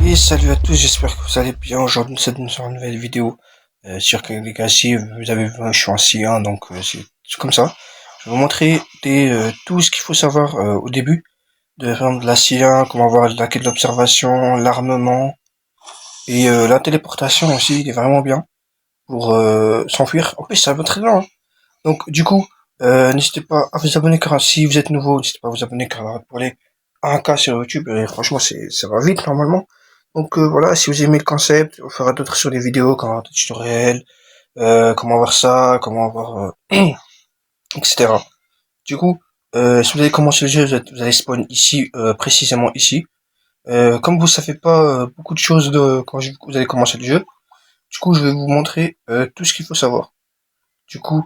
Et salut à tous, j'espère que vous allez bien. Aujourd'hui, c'est une nouvelle vidéo sur Clash Legacy. Vous avez vu, je suis ancien, donc c'est comme ça. Je vais vous montrer tout ce qu'il faut savoir au début de rendre la C1, comment avoir la quête de l'observation, l'armement et la téléportation aussi. Il est vraiment bien pour s'enfuir. En plus, ça va très bien, hein. Donc, du coup, n'hésitez pas à vous abonner car si vous êtes nouveau, n'hésitez pas à vous abonner car pour les 1K sur YouTube, et franchement, ça va vite normalement. Donc voilà, si vous aimez le concept, on fera d'autres sur les vidéos, comment des tutoriels, comment voir ça, comment voir, etc. Du coup, si vous allez commencer le jeu, vous allez spawn ici, précisément ici. Comme vous savez pas beaucoup de choses quand vous allez commencer le jeu, du coup je vais vous montrer tout ce qu'il faut savoir. Du coup,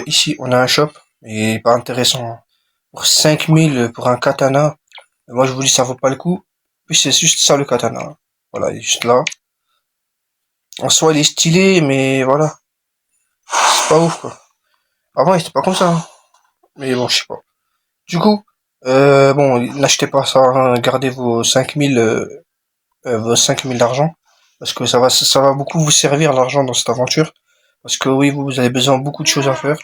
ici on a un shop, et pas intéressant. Pour 5000 pour un katana, moi je vous dis ça vaut pas le coup. Puis c'est juste ça le katana. Voilà, il est juste là. En soi, il est stylé, mais voilà. C'est pas ouf, quoi. Avant, il était pas comme ça, hein. Mais bon, je sais pas. Du coup, bon, n'achetez pas ça, hein. Gardez vos 5000 d'argent. Parce que ça va beaucoup vous servir, l'argent, dans cette aventure. Parce que oui, vous avez besoin de beaucoup de choses à faire.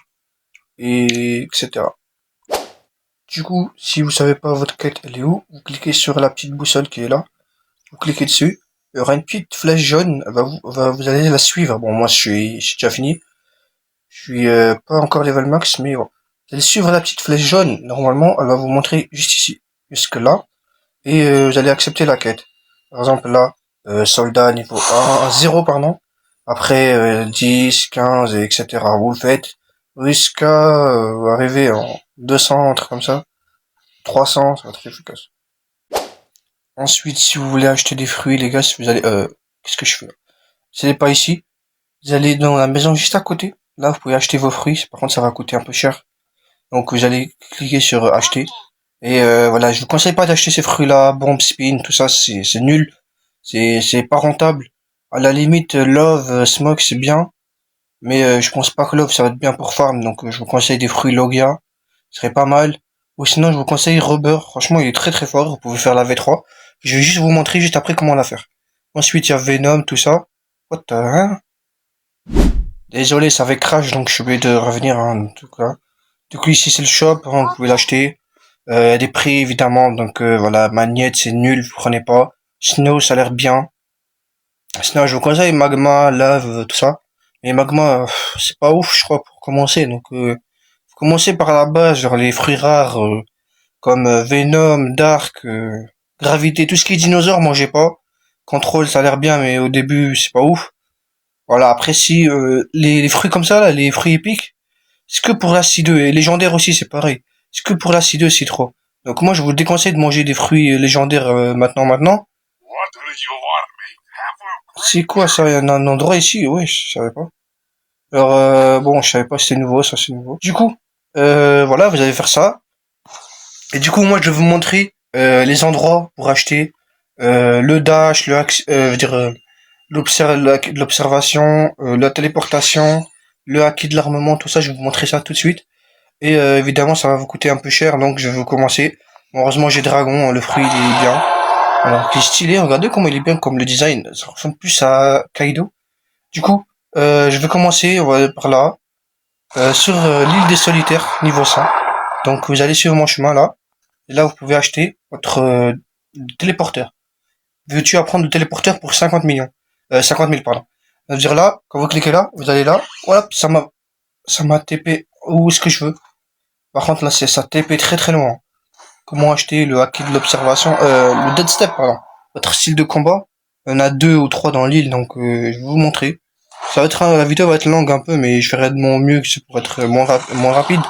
Et etc. Du coup, si vous savez pas votre quête, elle est où, vous cliquez sur la petite boussole qui est là. Vous cliquez dessus. Il y aura une petite flèche jaune. Vous allez la suivre. Bon, moi, j'ai déjà fini. Je suis pas encore level max, mais bon. Vous allez suivre la petite flèche jaune. Normalement, elle va vous montrer juste ici, jusque là. Et vous allez accepter la quête. Par exemple, là, soldat niveau 0, pardon. Après, 10, 15, et etc. Vous le faites jusqu'à arriver en 200, un truc comme ça. 300, ça va être efficace. Ensuite, si vous voulez acheter des fruits, les gars, si vous allez... qu'est-ce que je fais là? Vous n'allez pas ici. Vous allez dans la maison juste à côté. Là, vous pouvez acheter vos fruits. Par contre, ça va coûter un peu cher. Donc vous allez cliquer sur acheter. Et voilà, je vous conseille pas d'acheter ces fruits-là, bomb spin, tout ça, c'est nul. C'est pas rentable. À la limite, love, smoke, c'est bien. Mais je pense pas que love, ça va être bien pour farm. Donc je vous conseille des fruits Logia. Ce serait pas mal. Ou sinon, je vous conseille Rubber. Franchement, il est très très fort. Vous pouvez faire la V3. Je vais juste vous montrer juste après comment la faire. Ensuite, il y a Venom, tout ça. What the, hein? Désolé, ça avait crash, donc je suis obligé de revenir, hein, en tout cas. Du coup, ici, c'est le shop, hein, vous pouvez l'acheter. Il y a des prix, évidemment, donc voilà, Magnette, c'est nul, vous prenez pas. Snow, ça a l'air bien. Sinon, je vous conseille Magma, Lave, tout ça. Mais Magma, c'est pas ouf, je crois, pour commencer. Donc, faut commencer par la base, genre les fruits rares, comme Venom, Dark, Gravité, tout ce qui est dinosaure, mangez pas. Contrôle, ça a l'air bien, mais au début, c'est pas ouf. Voilà, après, si les fruits comme ça, là, les fruits épiques, c'est que pour l'acideux, et légendaire aussi, c'est pareil. C'est que pour l'acideux, c'est trop. Donc moi, je vous déconseille de manger des fruits légendaires maintenant. C'est quoi ça? Il y en a un endroit ici? Oui, je savais pas. Alors, bon, je savais pas si c'était nouveau, ça c'est nouveau. Du coup, voilà, vous allez faire ça. Et du coup, moi, je vais vous montrer les endroits pour acheter le dash, je veux dire, l'observation, la téléportation, le acquis de l'armement, tout ça. Je vais vous montrer ça tout de suite. Et évidemment, ça va vous coûter un peu cher, donc je vais vous commencer. Bon, heureusement, j'ai Dragon, hein, le fruit, il est bien. Alors, il est stylé, regardez comment il est bien, comme le design. Ça ressemble plus à Kaido. Du coup, je vais commencer par là, sur l'île des solitaires, niveau 100. Donc, vous allez suivre mon chemin là. Et là, vous pouvez acheter votre téléporteur. Veux-tu apprendre le téléporteur pour 50 millions 50 000, pardon. Ça veut dire là, quand vous cliquez là, vous allez là, voilà, ça m'a TP où est-ce que je veux. Par contre, là, ça TP très très loin. Comment acheter le haki de l'observation, le dead step, pardon. Votre style de combat. Il y en a 2 ou 3 dans l'île, donc je vais vous montrer. Ça va être, la vidéo va être longue un peu, mais je ferai de mon mieux que c'est pour être moins rapide.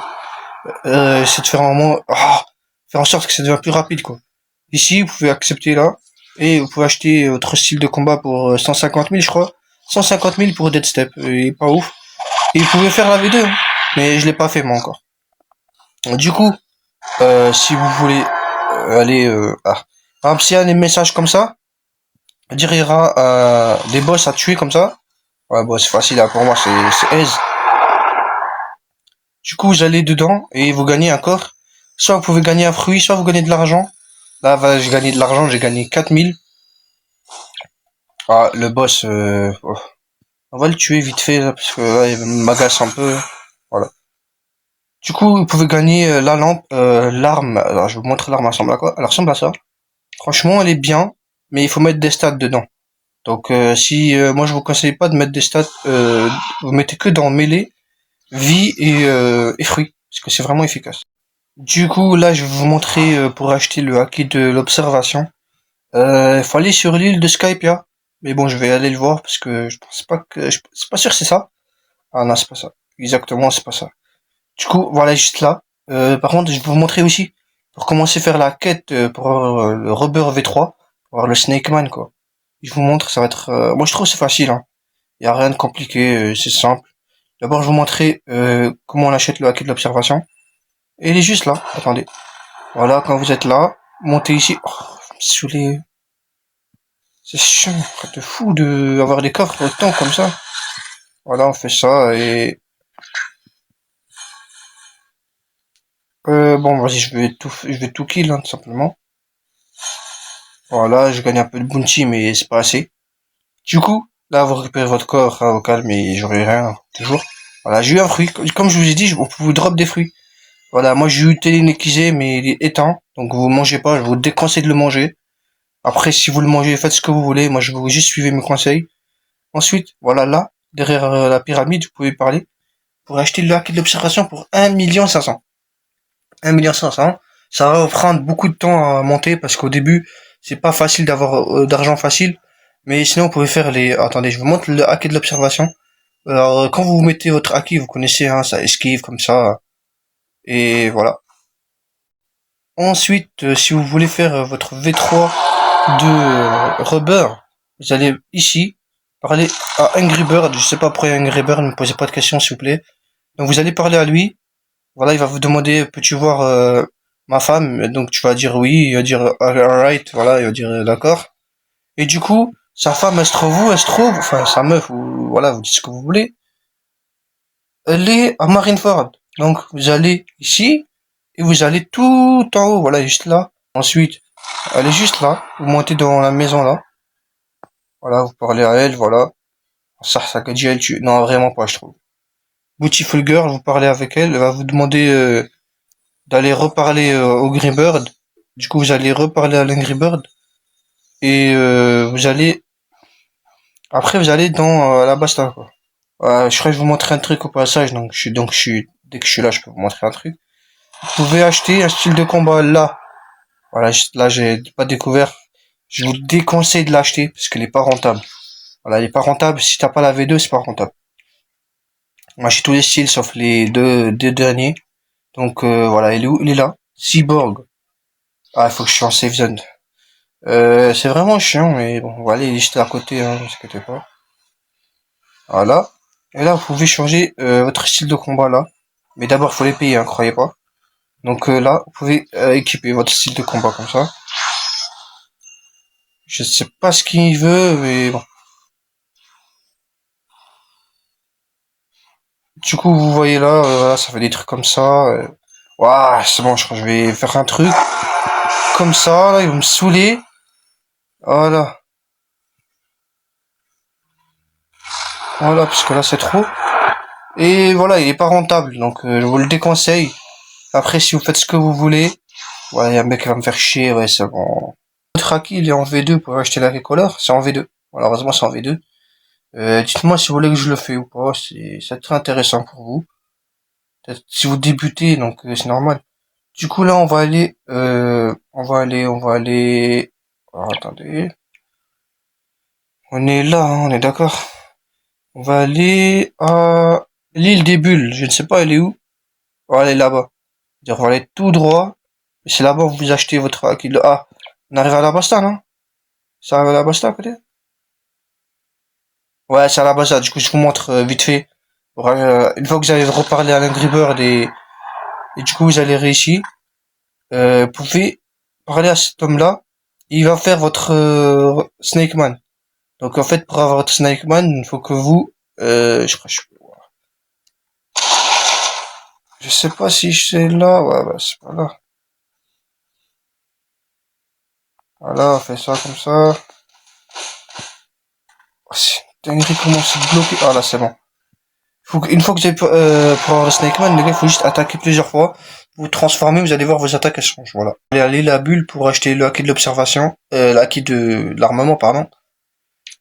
C'est de faire un moment, faire en sorte que ça devient plus rapide, quoi. Ici, vous pouvez accepter là, et vous pouvez acheter votre style de combat pour 150 000, je crois. 150 000 pour dead step, il est pas ouf. Et vous pouvez faire la vidéo, mais je l'ai pas fait moi encore. Du coup, si vous voulez aller par exemple, s'il y a des messages comme ça, dire il y aura des boss à tuer comme ça. Ouais, bon, c'est facile, hein, pour moi, c'est aise. Du coup, vous allez dedans et vous gagnez un corps. Soit vous pouvez gagner un fruit, soit vous gagnez de l'argent. Là, j'ai gagné de l'argent, j'ai gagné 4000. Ah, le boss, oh. On va le tuer vite fait, là, parce que là, il m'agace un peu. Voilà. Du coup, vous pouvez gagner la lampe, l'arme. Alors, je vais vous montrer l'arme, elle ressemble à quoi? Elle ressemble à ça. Franchement, elle est bien, mais il faut mettre des stats dedans. Donc, si moi, je vous conseille pas de mettre des stats, vous mettez que dans mêlée, vie et fruits, parce que c'est vraiment efficace. Du coup, là, je vais vous montrer pour acheter le haki de l'observation. Il faut aller sur l'île de Skypia. Mais bon, je vais aller le voir parce que je pense pas que, c'est pas sûr que c'est ça. Ah non, c'est pas ça. Exactement, c'est pas ça. Du coup, voilà, juste là. Par contre, je vais vous montrer aussi, pour commencer à faire la quête pour avoir le Rubber V3, pour avoir le Snake Man, quoi. Je vous montre, ça va être... moi, je trouve que c'est facile, hein. Y a rien de compliqué, c'est simple. D'abord, je vais vous montrer comment on achète le hack de l'observation. Et il est juste là, attendez. Voilà, quand vous êtes là, montez ici. Oh, je me suis saoulé. C'est chiant, de fou de avoir des coffres tout le temps comme ça. Voilà, on fait ça et... bon, vas-y, je vais tout kill, hein, tout simplement. Voilà, je gagne un peu de bounty, mais c'est pas assez. Du coup, là, vous récupérez votre corps, hein, au calme, et j'aurai rien, toujours. Voilà, j'ai eu un fruit. Comme je vous ai dit, on peut vous drop des fruits. Voilà, moi j'ai eu télénéquisé, mais il est éteint. Donc vous mangez pas, je vous déconseille de le manger. Après, si vous le mangez, faites ce que vous voulez. Moi, je vous juste suivez mes conseils. Ensuite, voilà, là, derrière la pyramide, vous pouvez parler. Pour acheter le hack de l'observation pour 1 500 000. 1 500 000. Ça va vous prendre beaucoup de temps à monter parce qu'au début, c'est pas facile d'avoir d'argent facile. Mais sinon, vous pouvez faire les... Attendez, je vous montre le hack de l'observation. Alors, quand vous mettez votre hack, vous connaissez, hein, ça esquive comme ça. Et voilà. Ensuite, si vous voulez faire votre V3 de Rubber, vous allez ici, parler à Angry Bird. Je sais pas pourquoi Angry Bird, ne me posez pas de questions s'il vous plaît. Donc vous allez parler à lui. Voilà, il va vous demander, peux-tu voir ma femme? Donc tu vas dire oui, il va dire alright, voilà, il va dire d'accord. Et du coup, sa femme, elle se trouve, enfin sa meuf, ou voilà, vous dites ce que vous voulez. Elle est à Marineford. Donc vous allez ici, et vous allez tout en haut, voilà, juste là. Ensuite, elle est juste là, vous montez dans la maison là. Voilà, vous parlez à elle, voilà. Ça dit elle, non, vraiment pas, je trouve. Beautiful Girl, vous parlez avec elle, elle va vous demander d'aller reparler au Greybird. Du coup, vous allez reparler à l'Angry Bird et vous allez après vous allez dans la Basta quoi. Je crois que je vous montrer un truc au passage donc je suis dès que je suis là, je peux vous montrer un truc. Vous pouvez acheter un style de combat là. Voilà, là j'ai pas découvert. Je vous déconseille de l'acheter parce qu'elle est pas rentable. Voilà, elle est pas rentable. Si t'as pas la V2, c'est pas rentable. Moi, j'ai tous les styles sauf les deux derniers. Donc voilà, il est où? Il est là. Cyborg. Ah, il faut que je suis en safe zone. C'est vraiment chiant, mais bon, voilà, il est juste à côté, hein, ne vous inquiétez pas. Voilà. Et là, vous pouvez changer votre style de combat là. Mais d'abord, il faut les payer, hein, croyez pas. Donc là, vous pouvez équiper votre style de combat comme ça. Je sais pas ce qu'il veut, mais bon. Du coup, vous voyez là, voilà, ça fait des trucs comme ça. Ouah, c'est bon, je crois que je vais faire un truc comme ça, là, il va me saouler. Voilà. Voilà, parce que là, c'est trop. Et voilà, il est pas rentable, donc je vous le déconseille. Après, si vous faites ce que vous voulez, ouais, y a un mec qui va me faire chier, ouais, c'est bon. Votre acquis, il est en V2 pour acheter la Recolor, c'est en V2. Malheureusement, c'est en V2. Dites-moi si vous voulez que je le fais ou pas, c'est très intéressant pour vous. Peut-être si vous débutez, donc c'est normal. Du coup, là, on va aller... Alors, attendez. On est là, hein, on est d'accord. On va aller à l'île des bulles. Je ne sais pas, elle est où? On va aller là-bas. On va aller tout droit. Et c'est là-bas que vous achetez votre acquis. Ah, on arrive à la Basta, non? Ça arrive à la Basta, peut-être? Ouais, c'est à la Basta. Du coup, je vous montre vite fait. Une fois que vous allez reparler à l'Angry Bird et du coup, vous allez réussir. Vous pouvez parler à cet homme-là. Il va faire votre Snake Man. Donc, en fait, pour avoir votre Snake Man, il faut que vous... je crois que je sais pas si c'est là. Ouais, bah, c'est pas là. Voilà, on fait ça comme ça. dinguerie, comment c'est bloqué. Ah là, c'est bon. Une fois que vous avez pour avoir le Snakeman, les gars, il faut juste attaquer plusieurs fois. Vous transformez, vous allez voir vos attaques, elles changent, voilà. Allez, allez la bulle pour acheter le acquis de l'observation, l'acquis de l'armement, pardon.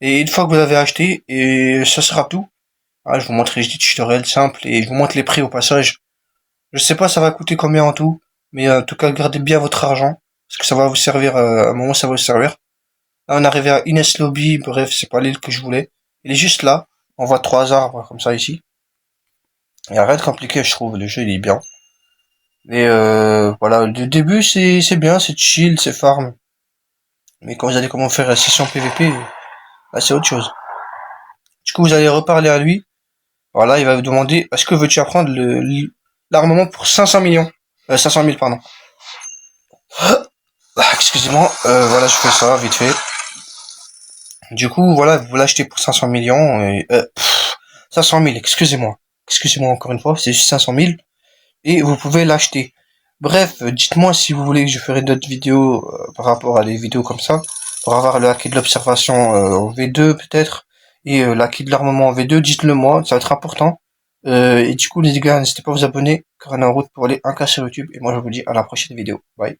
Et une fois que vous l'avez acheté, et ça sera tout. Ah, je vous montre les tutoriels simples et je vous montre les prix au passage. Je sais pas ça va coûter combien en tout, mais en tout cas gardez bien votre argent, parce que ça va vous servir, à un moment ça va vous servir. Là on est arrivé à Ines Lobby, bref c'est pas l'île que je voulais. Il est juste là, on voit 3 arbres comme ça ici. Il y a rien de compliqué je trouve, le jeu il est bien. Et voilà, le début c'est bien, c'est chill, c'est farm. Mais quand vous allez comment faire la session PVP, là c'est autre chose. Du coup vous allez reparler à lui. Voilà, il va vous demander est-ce que veux-tu apprendre l'armement pour 500 millions 500 000 pardon. Ah, excusez-moi, voilà je fais ça vite fait. Du coup voilà, vous l'achetez pour 500 millions et 500 000, excusez-moi. Excusez-moi encore une fois, c'est juste 500 000 et vous pouvez l'acheter. Bref, dites-moi si vous voulez que je ferai d'autres vidéos par rapport à des vidéos comme ça, pour avoir le acquis de l'observation en V2 peut-être, et l'acquis de l'armement en V2, dites-le moi, ça va être important. Et du coup les gars, n'hésitez pas à vous abonner, car on est en route pour aller 1K sur YouTube, et moi je vous dis à la prochaine vidéo. Bye.